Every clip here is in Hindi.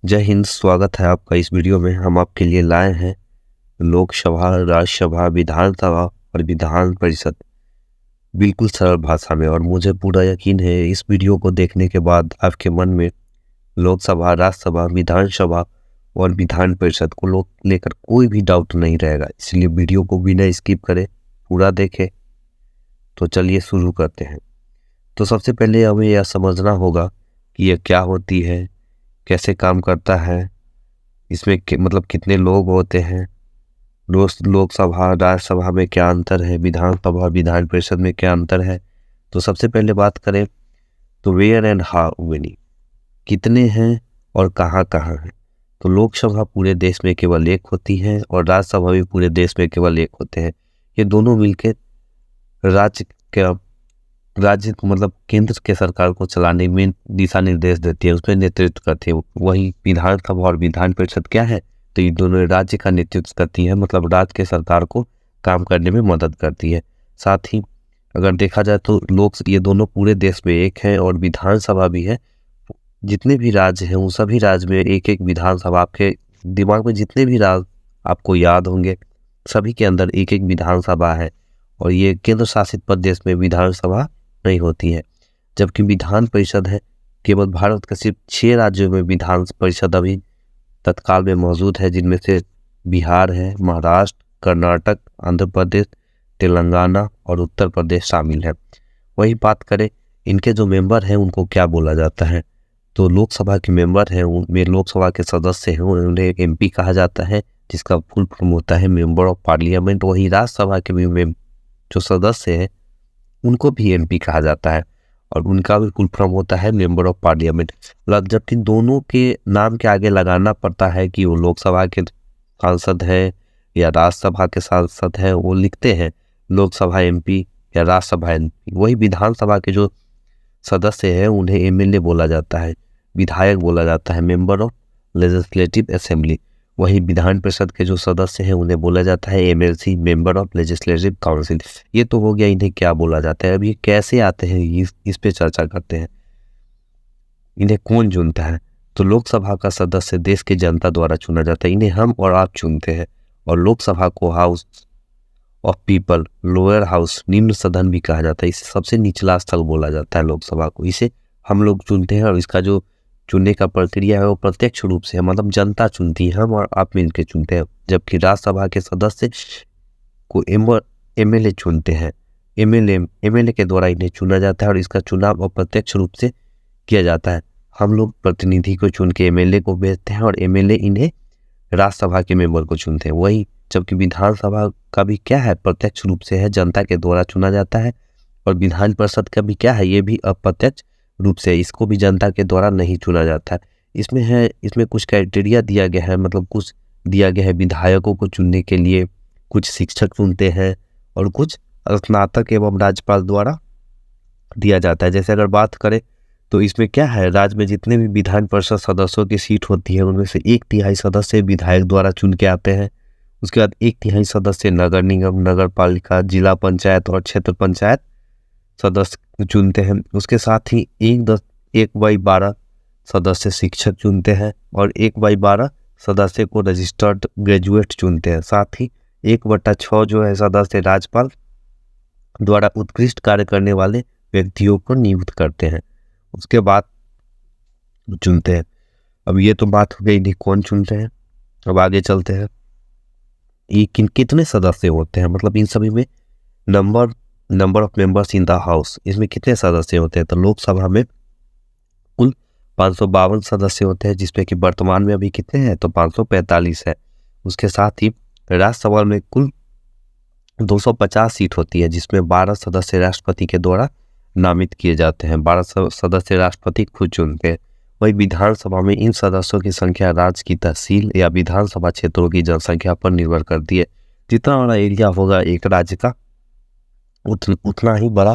जय हिंद। स्वागत है आपका इस वीडियो में। हम आपके लिए लाए हैं लोकसभा, राज्यसभा, विधानसभा और विधान परिषद बिल्कुल सरल भाषा में। और मुझे पूरा यकीन है इस वीडियो को देखने के बाद आपके मन में लोकसभा, राज्यसभा, विधानसभा और विधान परिषद को लेकर कोई भी डाउट नहीं रहेगा। इसलिए वीडियो को बिना स्किप करे पूरा देखें। तो चलिए शुरू करते हैं। तो सबसे पहले हमें यह समझना होगा कि यह क्या होती है, कैसे काम करता है, इसमें मतलब कितने लोग होते हैं, लोकसभा राज्यसभा में क्या अंतर है, विधानसभा विधान परिषद में क्या अंतर है। तो सबसे पहले बात करें तो वेयर एंड हाउ मेनी, कितने हैं और कहाँ कहाँ हैं। तो लोकसभा पूरे देश में केवल एक होती है और राज्यसभा भी पूरे देश में केवल एक होते हैं। ये दोनों मिलकर राज्य के राज्य को मतलब केंद्र के सरकार को चलाने में दिशा निर्देश देती है, उसमें नेतृत्व करती है। वही विधानसभा और विधान परिषद क्या है, तो ये दोनों राज्य का नेतृत्व करती है, मतलब राज्य के सरकार को काम करने में मदद करती है। साथ ही अगर देखा जाए तो ये दोनों पूरे देश में एक है और विधानसभा भी है। जितने भी राज्य हैं उन सभी राज्य में एक एक विधानसभा, आपके दिमाग में जितने भी राज्य आपको याद होंगे सभी के अंदर एक एक विधानसभा है। और ये केंद्र शासित प्रदेश में विधानसभा नहीं होती है। जबकि विधान परिषद है, केवल भारत के सिर्फ 6 राज्यों में विधान परिषद अभी तत्काल में मौजूद है, जिनमें से बिहार है, महाराष्ट्र, कर्नाटक, आंध्र प्रदेश, तेलंगाना और उत्तर प्रदेश शामिल है। वही बात करें इनके जो मेंबर हैं उनको क्या बोला जाता है, तो लोकसभा के मेंबर हैं उनमें लोकसभा के सदस्य हैं उन्हें MP कहा जाता है, जिसका फुल फॉर्म होता है मेंबर ऑफ पार्लियामेंट। वही राज्यसभा के भी जो सदस्य हैं उनको भी MP कहा जाता है और उनका भी फुल फॉर्म होता है मेंबर ऑफ पार्लियामेंट। जबकि दोनों के नाम के आगे लगाना पड़ता है कि वो लोकसभा के सांसद है या राज्यसभा के सांसद है, वो लिखते हैं लोकसभा MP या राज्यसभा MP। वही विधानसभा के जो सदस्य हैं उन्हें MLA बोला जाता है, विधायक बोला जाता है, मेंबर ऑफ लेजिस्लेटिव असेंबली। वही विधान परिषद के जो सदस्य हैं उन्हें बोला जाता है MLC, member of legislative council. ये तो हो गया इन्हें क्या बोला जाता है। अब ये कैसे आते हैं इस पे चर्चा करते हैं। इन्हें कौन चुनता है, तो लोकसभा का सदस्य देश की जनता द्वारा चुना जाता है, इन्हें हम और आप चुनते हैं। और लोकसभा को house of people, lower house, निम्न सदन भी कहा जाता है। इसे सबसे निचला स्थल बोला जाता है लोकसभा को। इसे हम लोग चुनते हैं और इसका जो चुनने का प्रक्रिया है वो प्रत्यक्ष रूप से है, मतलब जनता चुनती है, हम और आप मिलकर चुनते हैं। जबकि राज्यसभा के सदस्य को MLA चुनते हैं, MLA के द्वारा इन्हें चुना जाता है और इसका चुनाव अप्रत्यक्ष रूप से किया जाता है। हम लोग प्रतिनिधि को चुन के MLA को भेजते हैं और MLA इन्हें राज्यसभा के मेंबर को चुनते हैं। वही जबकि विधानसभा का भी क्या है, प्रत्यक्ष रूप से है, जनता के द्वारा चुना जाता है। और विधान परिषद का भी क्या है, ये भी अप्रत्यक्ष रूप से, इसको भी जनता के द्वारा नहीं चुना जाता है। इसमें कुछ क्राइटेरिया दिया गया है, मतलब कुछ दिया गया है विधायकों को चुनने के लिए। कुछ शिक्षक चुनते हैं और कुछ स्नातक एवं राज्यपाल द्वारा दिया जाता है। जैसे अगर बात करें तो इसमें क्या है, राज्य में जितने भी विधान परिषद सदस्यों की सीट होती है उनमें से 1/3 सदस्य विधायक द्वारा चुन के आते हैं। उसके बाद 1/3 सदस्य नगर निगम, नगर पालिका, जिला पंचायत और क्षेत्र पंचायत सदस्य चुनते हैं। उसके साथ ही 1/12 सदस्य शिक्षक चुनते हैं और 1/12 सदस्य को रजिस्टर्ड ग्रेजुएट चुनते हैं। साथ ही 1/6 जो है सदस्य राज्यपाल द्वारा उत्कृष्ट कार्य करने वाले व्यक्तियों को नियुक्त करते हैं, उसके बाद चुनते हैं। अब ये तो बात हो गई इन्हें कौन चुनते हैं। अब आगे चलते हैं, ये कितने सदस्य होते हैं, मतलब इन सभी में number of members in the house, इसमें कितने सदस्य होते हैं। तो लोकसभा में कुल 552 सदस्य होते हैं, जिसमें कि वर्तमान में अभी कितने हैं, तो 545 है। उसके साथ ही राज्यसभा में कुल 250 सीट होती है, जिसमें 12 सदस्य राष्ट्रपति के द्वारा नामित किए जाते हैं, 12 सदस्य राष्ट्रपति खुद चुनते हैं। वही विधानसभा में इन सदस्यों की संख्या राज्य की तहसील या विधानसभा क्षेत्रों की जनसंख्या पर निर्भर करती है। जितना बड़ा एरिया होगा एक राज्य का उतना ही बड़ा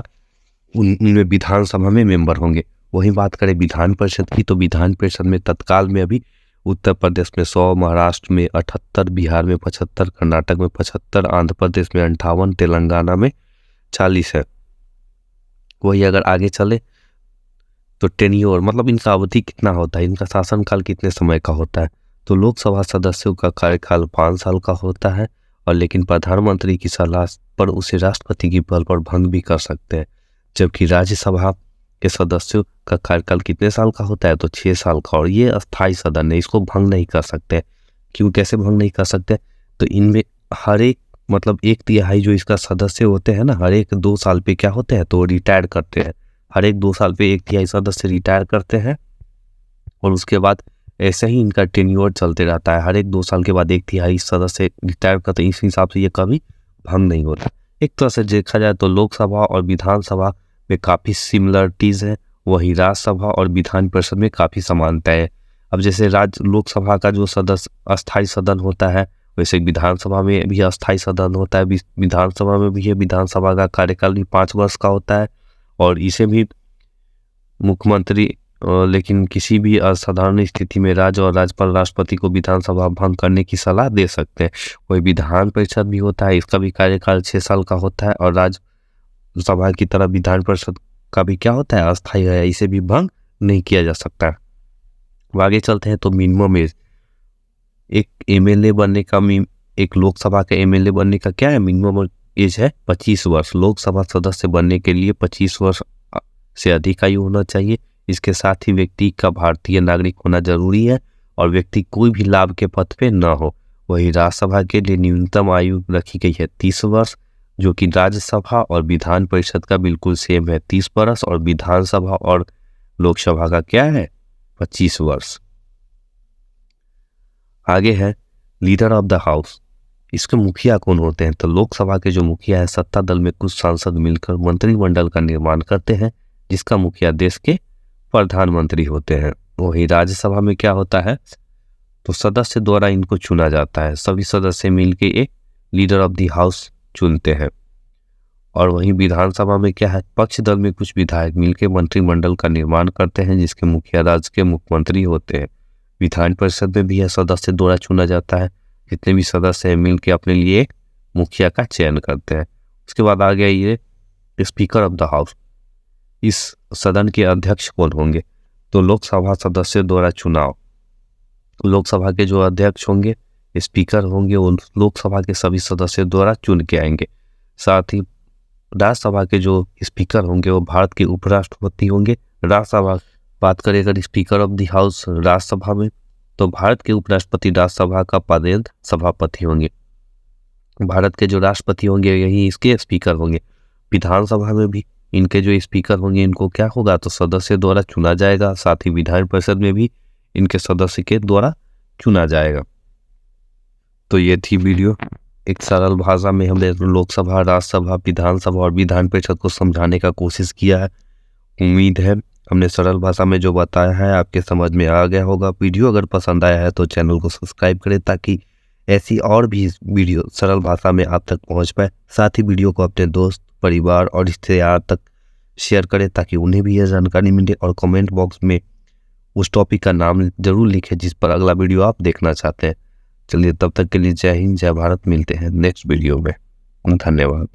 उनमें विधानसभा में मेंबर होंगे। वही बात करें विधान परिषद की, तो विधान परिषद में तत्काल में अभी उत्तर प्रदेश में 100, महाराष्ट्र में 78, बिहार में 75, कर्नाटक में 75, आंध्र प्रदेश में 58, तेलंगाना में 40 है। वही अगर आगे चले तो टेन्योर मतलब इनका अवधि कितना होता है, इनका शासनकाल कितने समय का होता है। तो लोकसभा सदस्यों का कार्यकाल 5 साल का होता है, और लेकिन प्रधानमंत्री की सलाह पर उसे राष्ट्रपति की पहल पर भंग भी कर सकते हैं। जबकि राज्यसभा के सदस्यों का कार्यकाल कितने साल का होता है, तो 6 साल का, और ये अस्थायी सदन है, इसको भंग नहीं कर सकते। क्यों, कैसे भंग नहीं कर सकते, तो इनमें हर एक मतलब 1/3 जो इसका सदस्य होते हैं ना, हर एक 2 साल पे क्या होते हैं, तो रिटायर करते हैं। हर एक 2 साल पे 1/3 सदस्य रिटायर करते हैं, और उसके बाद ऐसे ही इनका टेन्योर चलते रहता है। हर एक 2 साल के बाद 1/3 सदस्य रिटायर करते हैं। इस हिसाब से ये कभी भंग नहीं होता। एक तरह से देखा जाए तो लोकसभा और विधानसभा में काफ़ी सिमिलरिटीज़ है, वही राज्यसभा और विधान परिषद में काफ़ी समानता है। अब जैसे लोकसभा का जो सदस्य अस्थायी सदन होता है, वैसे विधानसभा में भी अस्थायी सदन होता है। विधानसभा में भी है, विधानसभा का कार्यकाल भी 5 वर्ष का होता है, और इसे भी मुख्यमंत्री लेकिन किसी भी असाधारण स्थिति में राज्य और राज्यपाल राष्ट्रपति को विधानसभा भंग करने की सलाह दे सकते हैं। वही विधान परिषद भी होता है, इसका भी कार्यकाल 6 साल का होता है, और राज्यसभा की तरह विधान परिषद का भी क्या होता है, अस्थायी है, इसे भी भंग नहीं किया जा सकता। आगे चलते हैं तो मिनिमम एज, एक एमएलए बनने का एक लोकसभा के एमएलए बनने का क्या है, मिनिमम एज है 25 वर्ष। लोकसभा सदस्य बनने के लिए 25 वर्ष से अधिक आयु होना चाहिए। इसके साथ ही व्यक्ति का भारतीय नागरिक होना जरूरी है, और व्यक्ति कोई भी लाभ के पद पे न हो। वही राज्यसभा के लिए न्यूनतम आयु रखी गई है 30 वर्ष, जो कि राज्यसभा और विधान परिषद का बिल्कुल सेम है 30 वर्ष, और विधानसभा और लोकसभा का क्या है 25 वर्ष। आगे है लीडर ऑफ द हाउस, इसके मुखिया कौन होते हैं, तो लोकसभा के जो मुखिया है, सत्ता दल में कुछ सांसद मिलकर मंत्रिमंडल का निर्माण करते हैं, जिसका मुखिया देश के प्रधानमंत्री होते हैं। वही राज्यसभा में क्या होता है, तो सदस्य द्वारा इनको चुना जाता है। सभी सदस्य मिलकर एक लीडर ऑफ द हाउस चुनते हैं। और वहीं विधानसभा में क्या है, पक्ष दल में कुछ विधायक मिलकर मंत्रिमंडल का निर्माण करते हैं, जिसके मुखिया राज्य के मुख्यमंत्री होते हैं। विधान परिषद में भी यह सदस्य द्वारा चुना जाता है। जितने भी सदस्य हैं मिलकर अपने लिए एक मुखिया का चयन करते हैं। उसके बाद आ गया ये स्पीकर ऑफ द हाउस, इस सदन के अध्यक्ष कौन होंगे, तो लोकसभा सदस्य द्वारा चुनाव। लोकसभा के जो अध्यक्ष होंगे, स्पीकर होंगे, वो लोकसभा के सभी सदस्यों द्वारा चुन के आएंगे। साथ ही राज्यसभा के जो स्पीकर होंगे, वो भारत के उपराष्ट्रपति होंगे। राज्यसभा बात करें अगर speaker of the house Rajya Sabha में, तो भारत के उपराष्ट्रपति राज्यसभा का पदेन सभापति होंगे। भारत के जो राष्ट्रपति होंगे यही इसके स्पीकर होंगे। विधानसभा में भी इनके जो स्पीकर होंगे, इनको क्या होगा, तो सदस्य द्वारा चुना जाएगा। साथ ही विधान परिषद में भी इनके सदस्य के द्वारा चुना जाएगा। तो ये थी वीडियो, एक सरल भाषा में हमने लोकसभा, राज्यसभा, विधानसभा और विधान परिषद को समझाने का कोशिश किया है। उम्मीद है हमने सरल भाषा में जो बताया है आपके समझ में आ गया होगा। वीडियो अगर पसंद आया है तो चैनल को सब्सक्राइब करें, ताकि ऐसी और भी वीडियो सरल भाषा में आप तक पहुंच पाए। साथ ही वीडियो को अपने दोस्त, परिवार और रिश्तेदार तक शेयर करें, ताकि उन्हें भी यह जानकारी मिले। और कमेंट बॉक्स में उस टॉपिक का नाम जरूर लिखें जिस पर अगला वीडियो आप देखना चाहते हैं। चलिए, तब तक के लिए जय हिंद, जय भारत। मिलते हैं नेक्स्ट वीडियो में। धन्यवाद।